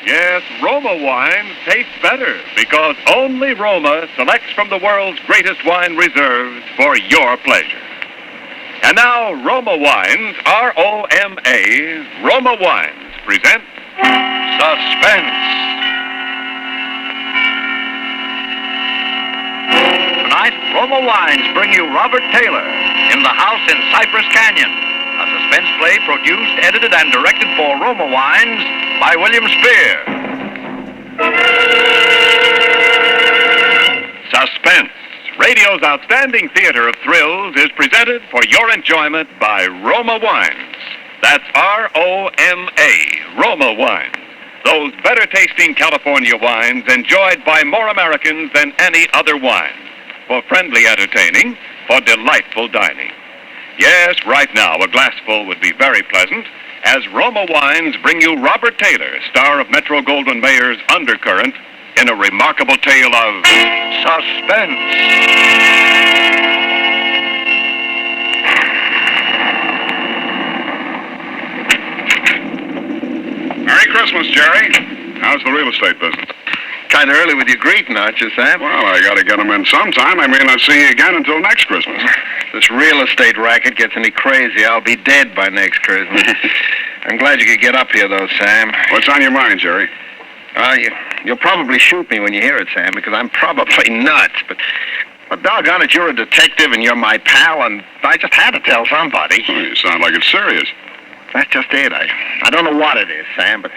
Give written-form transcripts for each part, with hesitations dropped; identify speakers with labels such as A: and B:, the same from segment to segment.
A: Yes, Roma wines taste better because only Roma selects from the world's greatest wine reserves for your pleasure. And now, Roma Wines, R-O-M-A, Roma Wines present Suspense.
B: Tonight, Roma Wines bring you Robert Taylor in The House in Cypress Canyon, a suspense play produced, edited, and directed for Roma Wines by William Spear.
A: Suspense, radio's outstanding theater of thrills, is presented for your enjoyment by Roma Wines. That's R-O-M-A, Roma Wines. Those better-tasting California wines enjoyed by more Americans than any other wine. For friendly entertaining, for delightful dining. Yes, right now, a glassful would be very pleasant, as Roma Wines bring you Robert Taylor, star of Metro-Goldwyn-Mayer's Undercurrent, in a remarkable tale of suspense.
C: Merry Christmas, Jerry. How's the real estate business?
D: Kind of early with your greeting, aren't you, Sam?
C: Well, I got to get them in sometime. I may not see you again until next Christmas.
D: This real estate racket gets any crazy, I'll be dead by next Christmas. I'm glad you could get up here, though, Sam.
C: What's on your mind, Jerry?
D: You'll probably shoot me when you hear it, Sam, because I'm probably nuts. But doggone it, you're a detective and you're my pal, and I just had to tell somebody.
C: Oh, you sound like it's serious.
D: That's just it. I don't know what it is, Sam, but...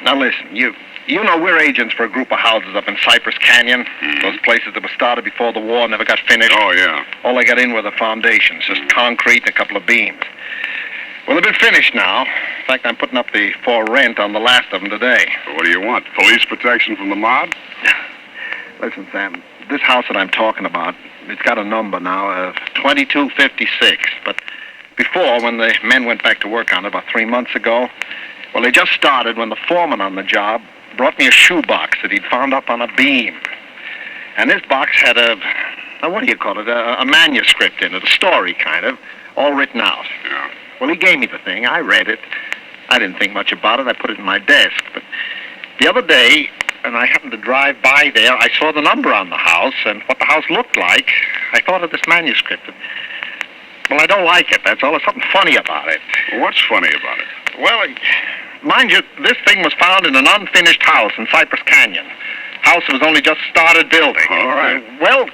D: Now, listen, you know we're agents for a group of houses up in Cypress Canyon.
C: Mm-hmm.
D: Those places that were started before the war, never got finished.
C: Oh, yeah.
D: All they got in were the foundations, just concrete and a couple of beams. Well, they've been finished now. In fact, I'm putting up the for rent on the last of them today.
C: What do you want? Police protection from the mob?
D: Listen, Sam, this house that I'm talking about, it's got a number now of 2256. But before, when the men went back to work on it about 3 months ago, well, they just started when the foreman on the job brought me a shoebox that he'd found up on a beam. And this box had a manuscript in it, a story kind of, all written out.
C: Yeah.
D: Well, he gave me the thing. I read it. I didn't think much about it. I put it in my desk. But the other day, when I happened to drive by there, I saw the number on the house and what the house looked like. I thought of this manuscript. Well, I don't like it, that's all. There's something funny about it.
C: What's funny about it?
D: Well, mind you, this thing was found in an unfinished house in Cypress Canyon. House was only just started building.
C: All right.
D: Well,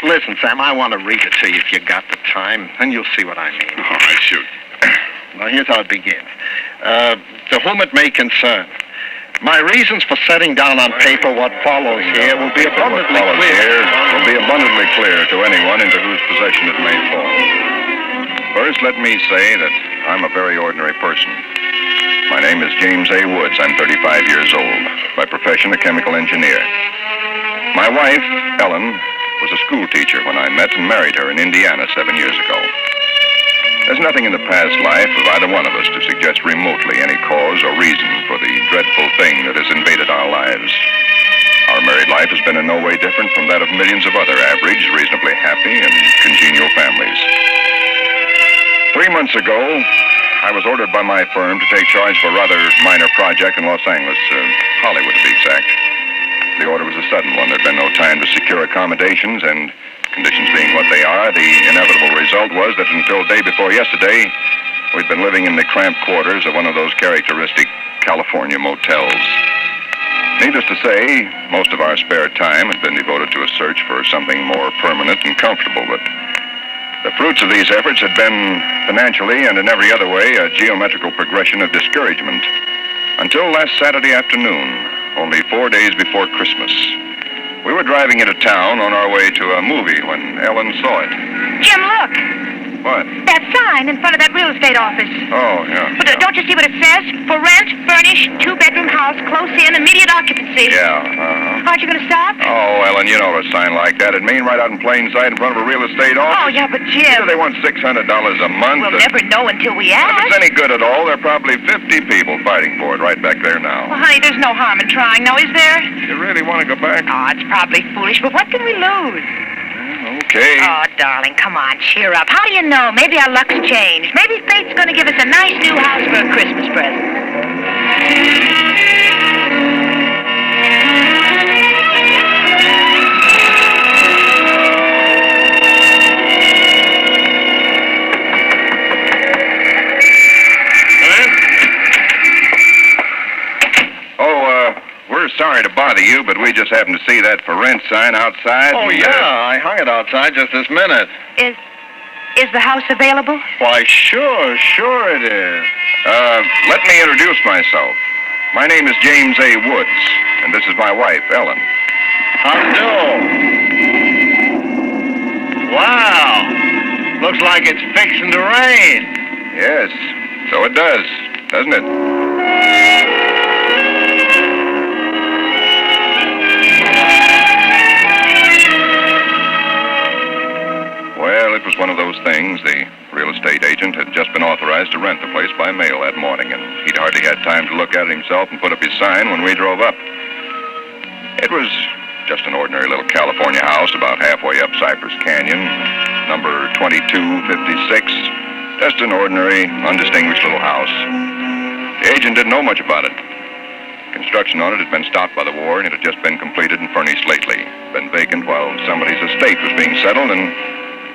D: listen, Sam, I want to read it to you if you got the time, and you'll see what I mean.
C: All right, shoot.
D: Now, here's how it begins. To whom it may concern, my reasons for setting down on paper what follows here will be abundantly
E: clear to anyone into whose possession it may fall. First, let me say that I'm a very ordinary person. My name is James A. Woods. I'm 35 years old. By profession, a chemical engineer. My wife, Ellen, was a school teacher when I met and married her in Indiana 7 years ago. There's nothing in the past life of either one of us to suggest remotely any cause or reason for the dreadful thing that has invaded our lives. Our married life has been in no way different from that of millions of other average, reasonably happy and congenial families. 3 months ago, I was ordered by my firm to take charge of a rather minor project in Los Angeles, Hollywood to be exact. The order was a sudden one. There'd been no time to secure accommodations, and conditions being what they are, the inevitable result was that until day before yesterday, we'd been living in the cramped quarters of one of those characteristic California motels. Needless to say, most of our spare time had been devoted to a search for something more permanent and comfortable, but the fruits of these efforts had been financially and in every other way a geometrical progression of discouragement. Until last Saturday afternoon, only 4 days before Christmas. We were driving into town on our way to a movie when Ellen saw it.
F: Jim, look.
E: What?
F: That sign in front of that real estate office.
E: Oh, yeah.
F: But don't you see what it says? For rent, furnished, 2-bedroom house, close in, immediate occupancy.
E: Yeah,
F: Aren't you going to stop?
E: Oh, Ellen, you know a sign like that. It'd mean right out in plain sight in front of a real estate office.
F: Oh, yeah, but
E: You know,
F: Jim...
E: they want $600 a month.
F: We'll never know until we
E: If
F: ask.
E: it's any good at all, there are probably 50 people fighting for it right back there now.
F: Well, honey, there's no harm in trying, now, is there?
E: You really want to go back?
F: Oh, it's probably foolish, but what can we lose?
E: Okay.
F: Oh, darling, come on, cheer up. How do you know? Maybe our luck's changed. Maybe fate's going to give us a nice new house for a Christmas present.
E: sorry to bother you, but we just happened to see that for rent sign outside.
D: Oh,
E: and,
D: yeah, I hung it outside just this minute.
F: Is the house available?
D: Why, sure it is.
E: Let me introduce myself. My name is James A. Woods, and this is my wife, Ellen.
D: How do? Wow. Looks like it's fixing to rain.
E: Yes, so it does, doesn't it? Well, it was one of those things. The real estate agent had just been authorized to rent the place by mail that morning, and he'd hardly had time to look at it himself and put up his sign when we drove up. It was just an ordinary little California house about halfway up Cypress Canyon, number 2256. Just an ordinary, undistinguished little house. The agent didn't know much about it. Construction on it had been stopped by the war, and it had just been completed and furnished lately. Been vacant while somebody's estate was being settled, and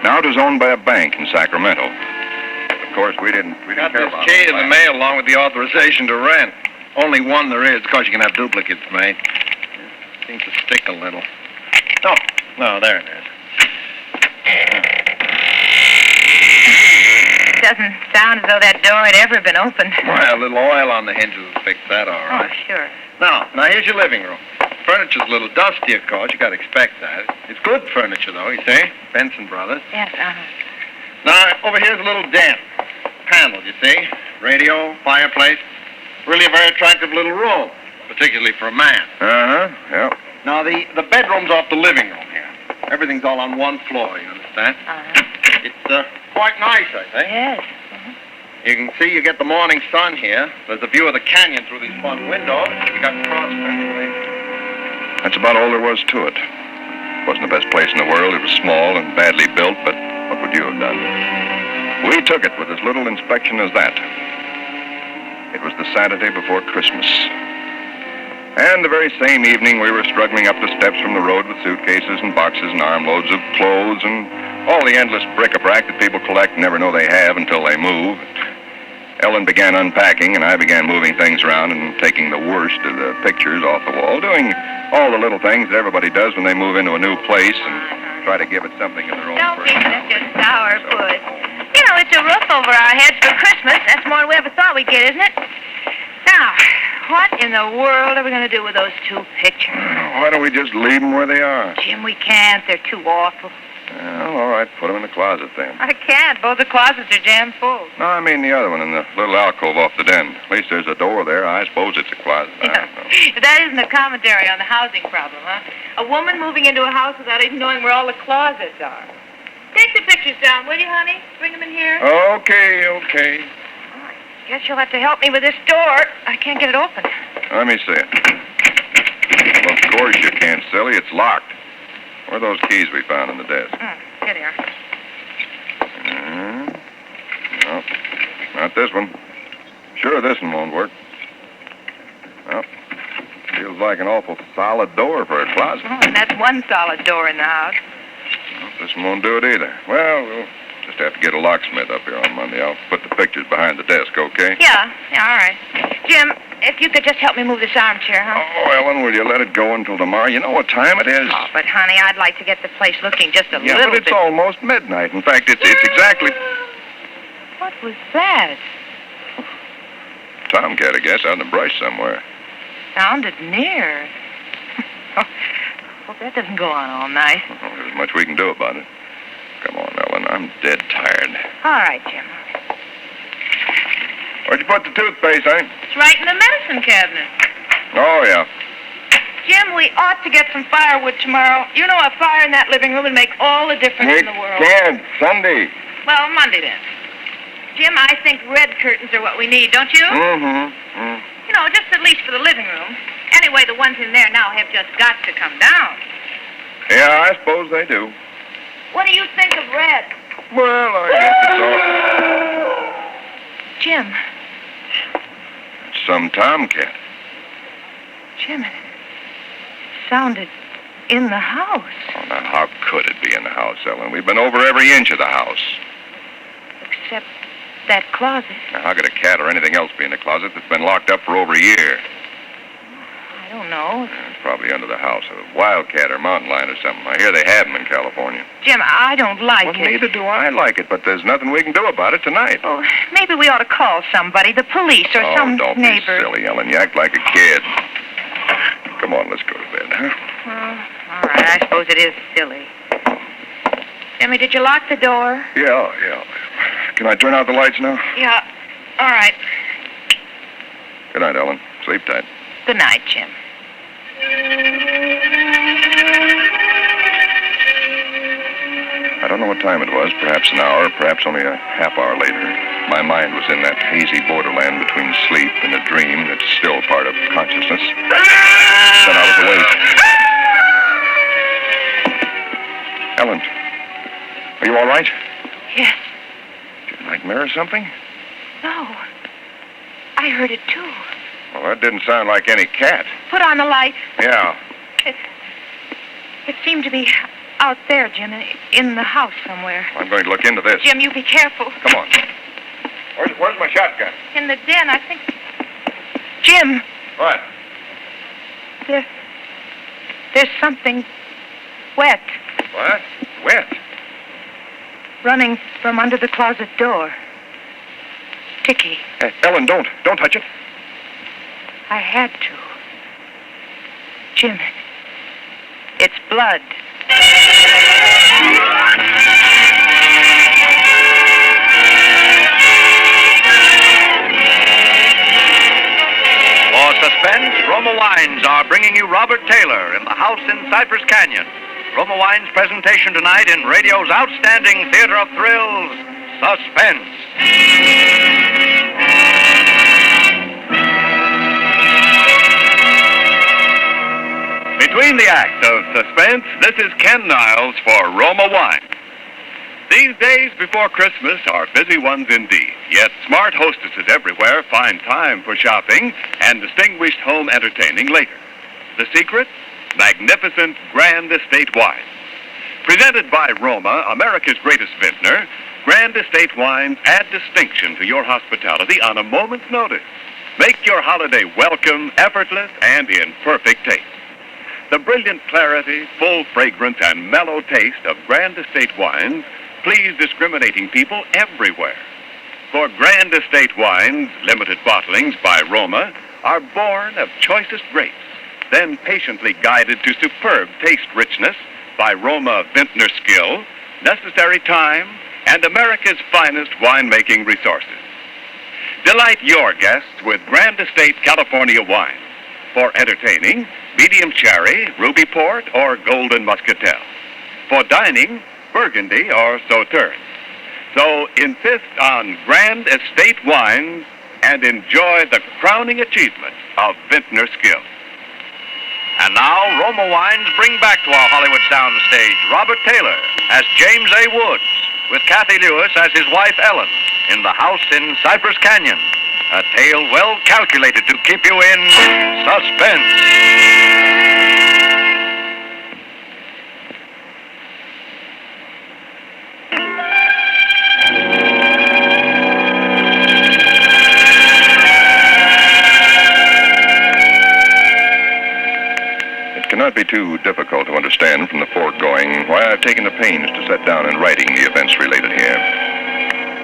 E: now it was owned by a bank in Sacramento. Of course, we didn't
D: Got
E: care
D: this
E: about
D: key
E: all
D: in the
E: that.
D: mail along with the authorization to rent. Only one there is. Of course, you can have duplicates made. Seems to stick a little. Oh, no, there it is.
F: Doesn't sound as though that door had ever been opened.
D: Well, a little oil on the hinges will fix that all
F: Oh,
D: right.
F: sure.
D: Now here's your living room. Furniture's a little dusty, of course. You got to expect that. It's good furniture, though, you see? Benson Brothers.
F: Yes,
D: Now, over here's a little den. Panel, you see? Radio, fireplace. Really a very attractive little room, particularly for a man.
E: Uh-huh, yeah.
D: Now, the bedroom's off the living room here. Everything's all on one floor, you understand? It's quite nice, I think.
F: Yes.
D: You can see you get the morning sun here. There's a view of the canyon through these front windows. You got the prospect.
E: That's about all there was to it. It wasn't the best place in the world. It was small and badly built, but what would you have done? We took it with as little inspection as that. It was the Saturday before Christmas. And the very same evening, we were struggling up the steps from the road with suitcases and boxes and armloads of clothes and all the endless bric-a-brac that people collect and never know they have until they move. Ellen began unpacking, and I began moving things around and taking the worst of the pictures off the wall, doing all the little things that everybody does when they move into a new place and try to give it something of their own
F: Don't be
E: personality.
F: such a sourpuss. You know, it's a roof over our heads for Christmas. That's more than we ever thought we'd get, isn't it? Now, what in the world are we going to do with those two pictures?
E: Why don't we just leave them where they are?
F: Jim, we can't. They're too awful.
E: Well, all right, put them in the closet then.
F: I can't. Both the closets are jammed full.
E: No, I mean the other one in the little alcove off the den. At least there's a door there. I suppose it's a closet. I don't know.
F: That isn't a commentary on the housing problem, huh? A woman moving into a house without even knowing where all the closets are. Take the pictures down, will you, honey? Bring them in here.
E: Okay.
F: Guess you'll have to help me with this door. I can't get it open.
E: Let me see it. Well, of course you can't, silly. It's locked. Where are those keys we found in the desk?
F: Here they are.
E: No, not this one. Sure, this one won't work. Well, feels like an awful solid door for a closet.
F: Oh, and that's one solid door in the house.
E: Well, this one won't do it either. Well, we'll just have to get a locksmith up here on Monday. I'll put the pictures behind the desk, okay?
F: Yeah, all right. Jim, if you could just help me move this armchair, huh?
E: Oh, Ellen, will you let it go until tomorrow? You know what time it is?
F: Oh, but, honey, I'd like to get the place looking just a
E: Yeah,
F: little
E: but it's
F: bit.
E: almost midnight. In fact, it's exactly...
F: What was that?
E: Tomcat, I guess, out in the brush somewhere.
F: Sounded near. Hope that doesn't go on all night.
E: Well, there's much we can do about it. Come on, Ellen, I'm dead tired.
F: All right, Jim.
E: Where'd you put the toothpaste, eh?
F: It's right in the medicine cabinet.
E: Oh, yeah.
F: Jim, we ought to get some firewood tomorrow. You know, a fire in that living room would make all the difference in the world.
E: Can't. Sunday.
F: Well, Monday then. Jim, I think red curtains are what we need, don't you? You know, just at least for the living room. Anyway, the ones in there now have just got to come down.
E: Yeah, I suppose they do.
F: What do you think of red?
E: Well, I guess it's all...
F: Jim.
E: It's some tomcat.
F: Jim, it sounded in the house.
E: Oh, now, how could it be in the house, Ellen? We've been over every inch of the house.
F: Except that closet.
E: Now, how could a cat or anything else be in the closet that's been locked up for over a year?
F: I don't know.
E: It's probably under the house, a wildcat or mountain lion or something. I hear they have them in California.
F: Jim, I don't like
E: Well,
F: it.
E: neither do I like it, but there's nothing we can do about it tonight.
F: Oh, maybe we ought to call somebody, the police or some
E: don't
F: neighbor.
E: be silly, Ellen. You act like a kid. Come on, let's go to bed, huh?
F: Oh, all right, I suppose it is silly. Jimmy, did you lock the door?
E: Yeah. Can I turn out the lights now?
F: Yeah. All right.
E: Good night, Ellen. Sleep tight.
F: Good night, Jim.
E: I don't know what time it was, perhaps an hour, perhaps only a half hour later. My mind was in that hazy borderland between sleep and a dream that's still part of consciousness. Then I was awake. Ellen, are you all right?
F: Yes.
E: Did you nightmare or something?
F: No. I heard it, too.
E: Well, that didn't sound like any cat.
F: Put on the light.
E: Yeah.
F: It seemed to be out there, Jim, in the house somewhere.
E: I'm going to look into this.
F: Jim, you be careful.
E: Come on. Where's my shotgun?
F: In the den, I think. Jim,
E: What?
F: there's something wet
E: What? Wet?
F: running from under the closet door. Sticky.
E: Hey, Ellen, don't touch it.
F: I had to. Jim, it's blood.
B: For Suspense, Roma Wines are bringing you Robert Taylor in the house in Cypress Canyon. Roma Wines' presentation tonight in radio's outstanding theater of thrills, Suspense.
A: Between the acts of Suspense, this is Ken Niles for Roma Wine. These days before Christmas are busy ones indeed, yet smart hostesses everywhere find time for shopping and distinguished home entertaining later. The secret? Magnificent Grand Estate wines. Presented by Roma, America's greatest vintner, Grand Estate wines add distinction to your hospitality on a moment's notice. Make your holiday welcome, effortless, and in perfect taste. The brilliant clarity, full fragrance, and mellow taste of Grand Estate wines please discriminating people everywhere. For Grand Estate wines, limited bottlings by Roma, are born of choicest grapes, then patiently guided to superb taste richness by Roma vintner skill, necessary time, and America's finest winemaking resources. Delight your guests with Grand Estate California wine. For entertaining, medium cherry, ruby port, or golden muscatel. For dining, Burgundy or Sauterne. So insist on Grand Estate wines and enjoy the crowning achievement of vintner skill.
B: And now, Roma Wines bring back to our Hollywood soundstage Robert Taylor as James A. Woods, with Kathy Lewis as his wife Ellen, in the house in Cypress Canyon. A tale well calculated to keep you in suspense.
E: It cannot be too difficult to understand from the foregoing why I've taken the pains to set down in writing the events related here.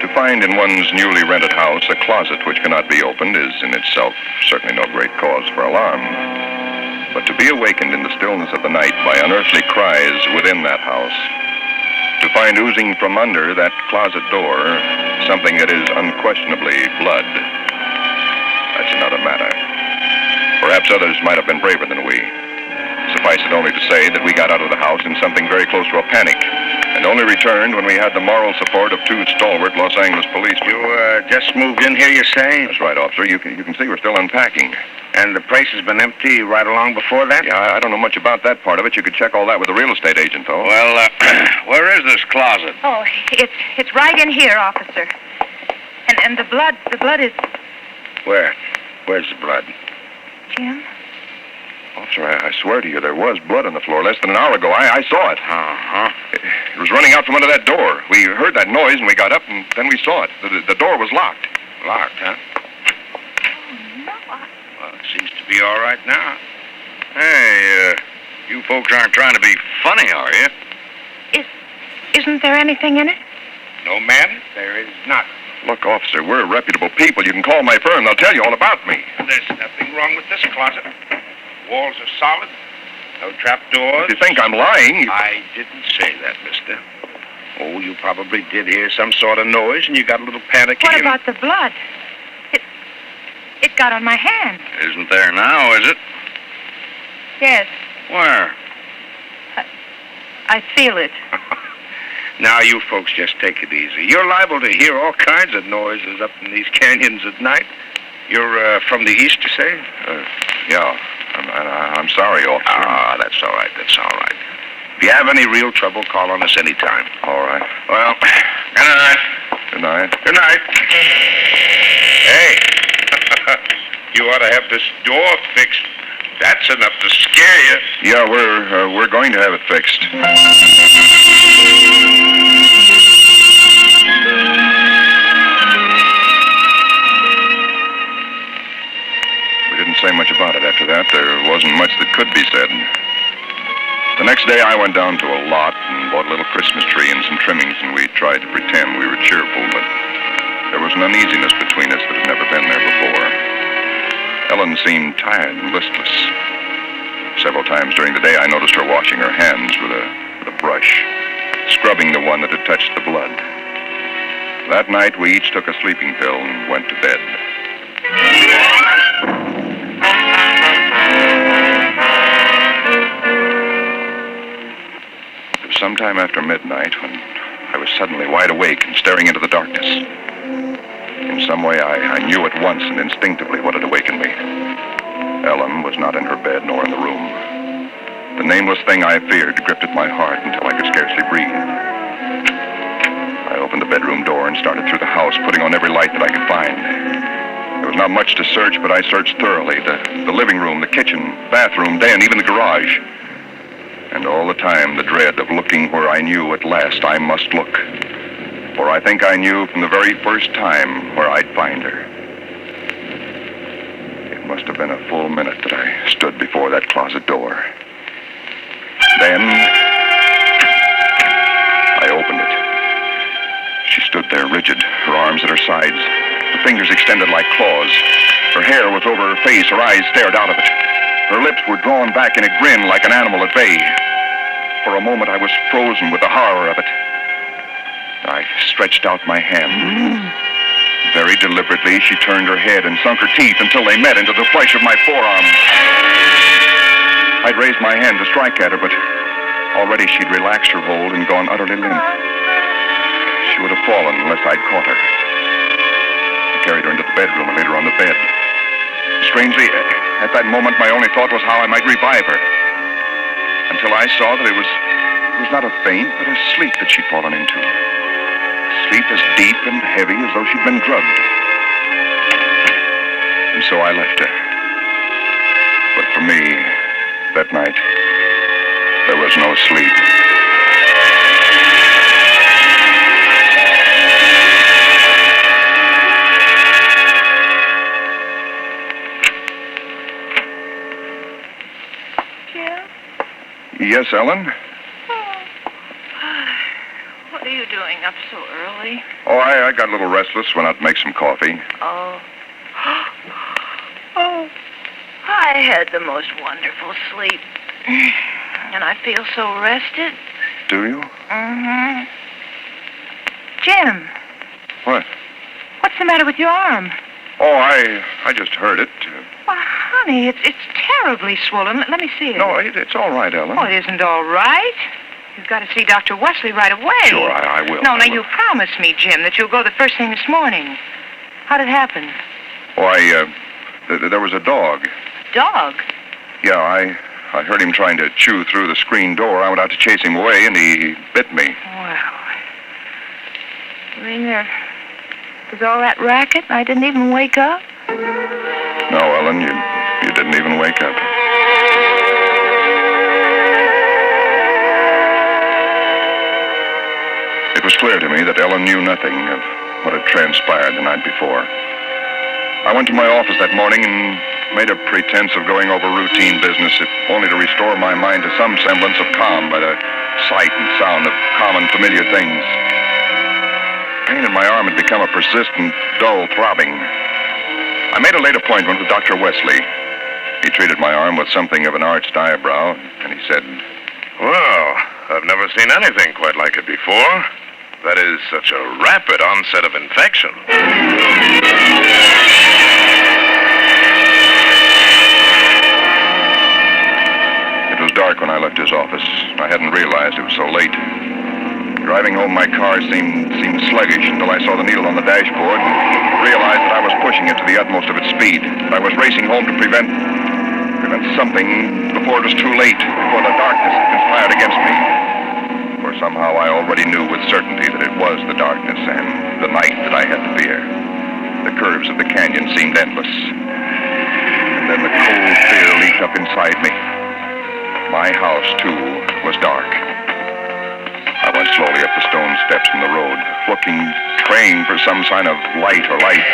E: To find in one's newly rented house a closet which cannot be opened is in itself certainly no great cause for alarm. But to be awakened in the stillness of the night by unearthly cries within that house, to find oozing from under that closet door something that is unquestionably blood, that's another matter. Perhaps others might have been braver than we. Suffice it only to say that we got out of the house in something very close to a panic, and only returned when we had the moral support of two stalwart Los Angeles policemen.
G: You just moved in here, you say?
E: That's right, officer. You can see we're still unpacking.
G: And the place has been empty right along before that?
E: Yeah, I don't know much about that part of it. You could check all that with the real estate agent, though.
G: Well, where is this closet?
F: Oh, it's right in here, officer. And the blood is...
G: Where? Where's the blood?
F: Jim?
E: Officer, I swear to you, there was blood on the floor less than an hour ago. I saw it.
G: Uh-huh.
E: It was running out from under that door. We heard that noise, and we got up, and then we saw it. The door was locked.
G: Locked, huh?
F: Oh, no.
G: Well, it seems to be all right now. Hey, you folks aren't trying to be funny, are you?
F: Isn't there anything in it?
G: No, ma'am, there is not.
E: Look, officer, we're reputable people. You can call my firm. They'll tell you all about me.
G: There's nothing wrong with this closet. Walls are solid. No trapdoors.
E: If you think I'm lying...
G: I didn't say that, mister. Oh, you probably did hear some sort of noise, and you got a little panicky.
F: What about the blood? It got on my hand.
G: Isn't there now, is it?
F: Yes,
G: Where?
F: I feel it.
G: Now, you folks just take it easy. You're liable to hear all kinds of noises up in these canyons at night. You're from the east, you say?
E: Yeah. I'm sorry, officer.
G: Ah, that's all right. That's all right. If you have any real trouble, call on us anytime.
E: All right.
G: Well, good night.
E: Good night.
G: Good night. Hey, you ought to have this door fixed. That's enough to scare you.
E: Yeah, we're going to have it fixed. We didn't say much about it after that. There wasn't much that could be said. The next day I went down to a lot and bought a little Christmas tree and some trimmings, and we tried to pretend we were cheerful, but there was an uneasiness between us that had never been there before. Ellen seemed tired and listless. Several times during the day I noticed her washing her hands with a brush, scrubbing the one that had touched the blood. That night we each took a sleeping pill and went to bed. It was sometime after midnight when I was suddenly wide awake and staring into the darkness. In some way, I knew at once and instinctively what had awakened me. Ellen was not in her bed nor in the room. The nameless thing I feared gripped at my heart until I could scarcely breathe. I opened the bedroom door and started through the house, putting on every light that I could find. There was not much to search, but I searched thoroughly. The living room, the kitchen, bathroom, den, even the garage. And all the time, the dread of looking where I knew at last I must look. For I think I knew from the very first time where I'd find her. It must have been a full minute that I stood before that closet door. Then I opened it. She stood there rigid, her arms at her sides, her fingers extended like claws. Her hair was over her face, her eyes stared out of it. Her lips were drawn back in a grin like an animal at bay. For a moment I was frozen with the horror of it. I stretched out my hand. Very deliberately, she turned her head and sunk her teeth until they met into the flesh of my forearm. I'd raised my hand to strike at her, but already she'd relaxed her hold and gone utterly limp. She would have fallen unless I'd caught her. I carried her into the bedroom and laid her on the bed. Strangely, at that moment, my only thought was how I might revive her. Until I saw that it was not a faint, but a sleep that she'd fallen into. Sleep as deep and heavy as though she'd been drugged. And so I left her. But for me, that night, there was no sleep.
F: Jim?
E: Yes, Ellen?
F: What are you doing up so early?
E: Oh, I got a little restless. Went out to make some coffee.
F: Oh. Oh. I had the most wonderful sleep. And I feel so rested.
E: Do you?
F: Mm-hmm. Jim.
E: What?
F: What's the matter with your arm?
E: Oh, I just heard it.
F: Well, honey, it's terribly swollen. Let me see it.
E: No, it's all right, Ellen.
F: Oh, it isn't all right. You've got to see Dr. Wesley right away.
E: Sure, I will.
F: No,
E: I
F: now,
E: will.
F: you promised me, Jim, that you'll go the first thing this morning. How'd it happen?
E: Oh, there was a dog.
F: Dog?
E: Yeah, I heard him trying to chew through the screen door. I went out to chase him away, and he bit me.
F: Well, you mean there was all that racket and I didn't even wake up?
E: No, Ellen, you didn't even wake up. It was clear to me that Ellen knew nothing of what had transpired the night before. I went to my office that morning and made a pretense of going over routine business, if only to restore my mind to some semblance of calm by the sight and sound of common, familiar things. Pain in my arm had become a persistent, dull throbbing. I made a late appointment with Dr. Wesley. He treated my arm with something of an arched eyebrow, and he said,
G: Well, I've never seen anything quite like it before. That is such a rapid onset of infection.
E: It was dark when I left his office. I hadn't realized it was so late. Driving home, my car seemed sluggish until I saw the needle on the dashboard and realized that I was pushing it to the utmost of its speed. I was racing home to prevent something before it was too late, before the darkness conspired against me. For somehow I already knew with certainty that it was the darkness and the night that I had to fear. The curves of the canyon seemed endless. And then the cold fear leaped up inside me. My house, too, was dark. I went slowly up the stone steps in the road, looking, praying for some sign of light or light.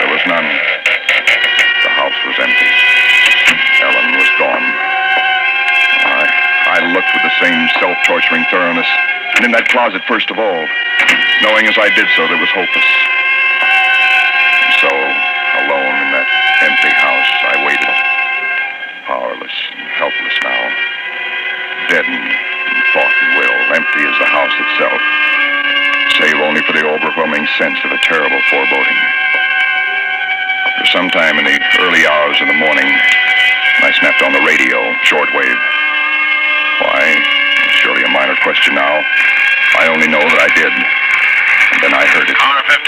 E: There was none. The house was empty. Ellen was gone. I looked with the same self-torturing thoroughness, and in that closet first of all, knowing as I did so that it was hopeless. And so, alone in that empty house, I waited, powerless and helpless now, deadened in thought and will, empty as the house itself, save only for the overwhelming sense of a terrible foreboding. It was sometime in the early hours of the morning, and I snapped on the radio, shortwave. Why? Surely a minor question now. I only know that I did. And then I heard it.
H: Car 58,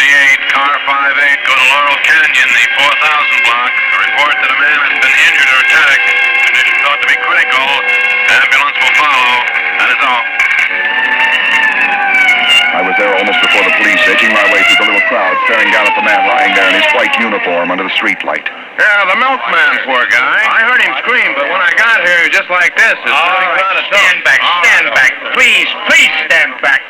H: car 58, go to Laurel Canyon, the 4000 block. A report that a man has been injured or attacked. Condition thought to be critical. Ambulance will follow. That is all.
E: I was there almost before the police, edging my way through the little crowd, staring down at the man lying there in his white uniform under the streetlight.
G: Yeah, the milkman, poor guy. I heard him scream, but when I got here, he was just like this.
H: Stand back, stand back. Please stand back.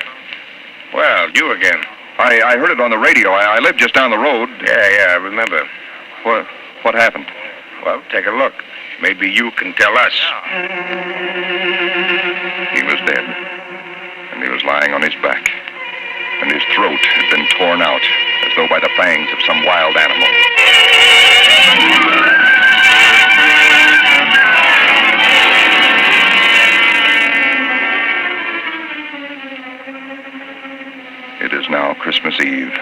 G: Well, you again.
E: I heard it on the radio. I live just down the road.
G: Yeah, I remember.
E: What happened?
G: Well, take a look. Maybe you can tell us.
E: He was dead. And he was lying on his back. And his throat had been torn out, as though by the fangs of some wild animal. It is now Christmas Eve,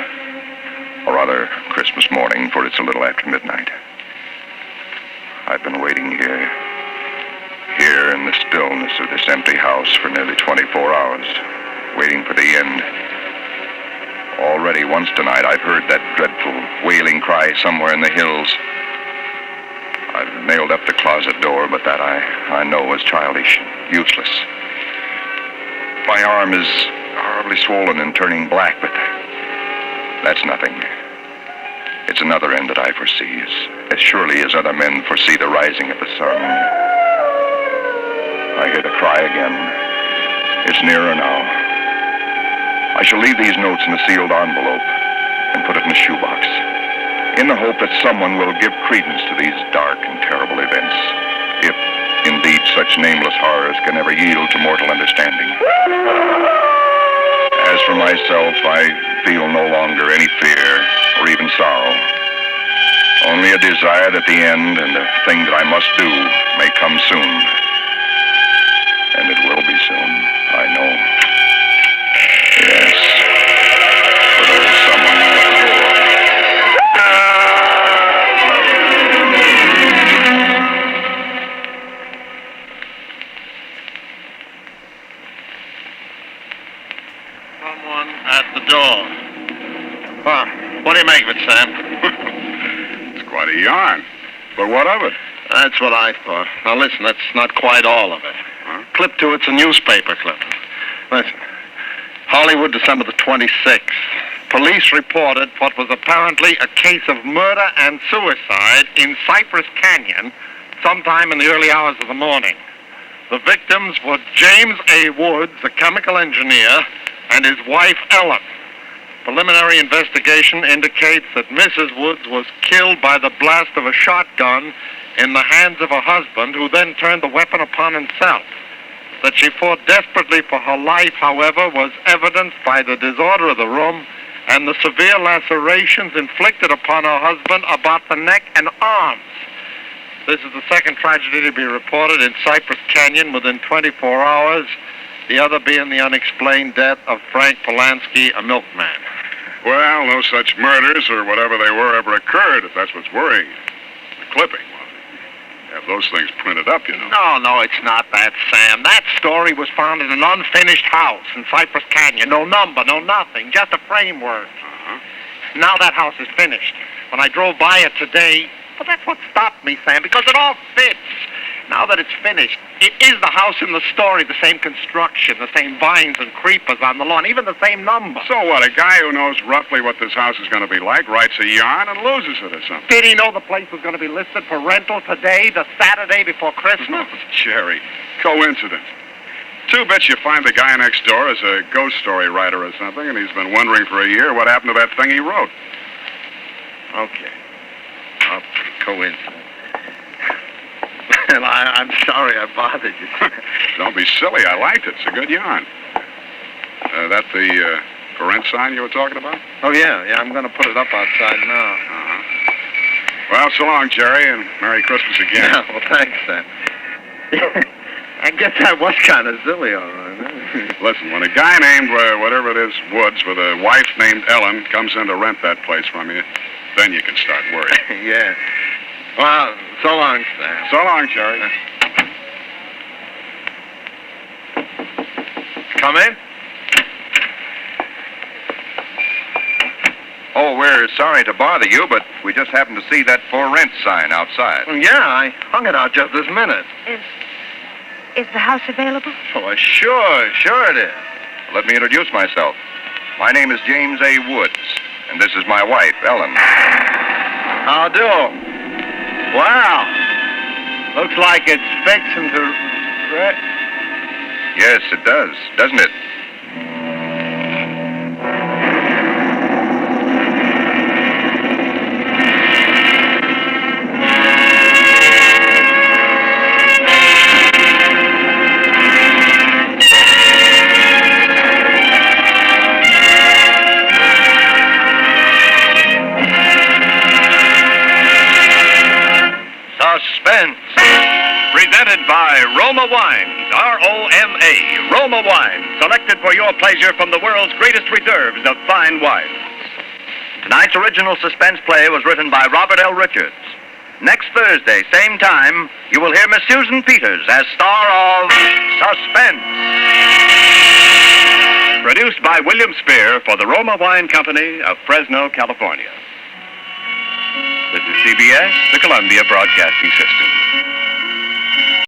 E: or rather Christmas morning, for it's a little after midnight. I've been waiting here in the stillness of this empty house for nearly 24 hours, waiting for the end. Already once tonight I've heard that dreadful wailing cry somewhere in the hills. I've nailed up the closet door, but that I know is childish, useless. My arm is horribly swollen and turning black, but that's nothing. It's another end that I foresee, as surely as other men foresee the rising of the sun. I hear the cry again. It's nearer now. I shall leave these notes in a sealed envelope and put it in a shoebox, in the hope that someone will give credence to these dark and terrible events, if indeed such nameless horrors can ever yield to mortal understanding. As for myself, I feel no longer any fear or even sorrow, only a desire that the end and the thing that I must do may come soon. And it will be soon, I know. Yes, for there is someone at the door.
D: Someone at the door. What do you make of it, Sam?
C: It's quite a yarn. But what of it?
D: That's what I thought. Now listen, that's not quite all of it.
C: Huh?
D: Clip to it's a newspaper clip. Listen. Hollywood, December the 26th. Police reported what was apparently a case of murder and suicide in Cypress Canyon sometime in the early hours of the morning. The victims were James A. Woods, a chemical engineer, and his wife, Ellen. Preliminary investigation indicates that Mrs. Woods was killed by the blast of a shotgun in the hands of her husband, who then turned the weapon upon himself. That she fought desperately for her life, however, was evidenced by the disorder of the room and the severe lacerations inflicted upon her husband about the neck and arms. This is the second tragedy to be reported in Cypress Canyon within 24 hours, the other being the unexplained death of Frank Polanski, a milkman.
C: Well, no such murders or whatever they were ever occurred, if that's what's worrying you. The clipping, well, you have those things printed up, you know.
D: No, it's not that, Sam. That story was found in an unfinished house in Cypress Canyon. No number, no nothing, just a framework. Now that house is finished. When I drove by it today, well, that's what stopped me, Sam, because it all fits. Now that it's finished, it is the house in the story, the same construction, the same vines and creepers on the lawn, even the same number.
C: So what, a guy who knows roughly what this house is going to be like writes a yarn and loses it or something?
D: Did he know the place was going to be listed for rental today, the Saturday before Christmas?
C: Jerry, coincidence. Two bits you find the guy next door is a ghost story writer or something, and he's been wondering for a year what happened to that thing he wrote.
D: Okay. Coincidence. Well, I'm sorry I bothered you.
C: Don't be silly. I liked it. It's a good yarn. That the for rent sign you were talking about?
D: Oh, yeah, I'm going to put it up outside now.
C: Well, so long, Jerry, and Merry Christmas again.
D: Yeah, well, thanks, Sam. I guess that was kind of silly, all right.
C: Listen, when a guy named, whatever it is, Woods, with a wife named Ellen, comes in to rent that place from you, then you can start worrying.
D: Yeah. Well, so long, Sam.
C: So long, Jerry.
D: Come in.
E: Oh, we're sorry to bother you, but we just happened to see that for rent sign outside.
D: Yeah, I hung it out just this minute.
F: Is the house available?
D: Oh, sure it is.
E: Let me introduce myself. My name is James A. Woods, and this is my wife, Ellen.
D: How do? Wow. Looks like it's fixing to...
E: Yes, it does, doesn't it?
B: Suspense. Presented by Roma Wines, R-O-M-A, Roma Wines, selected for your pleasure from the world's greatest reserves of fine wines. Tonight's original suspense play was written by Robert L. Richards. Next Thursday, same time, you will hear Miss Susan Peters as star of Suspense. Produced by William Spear for the Roma Wine Company of Fresno, California. This is CBS, the Columbia Broadcasting System.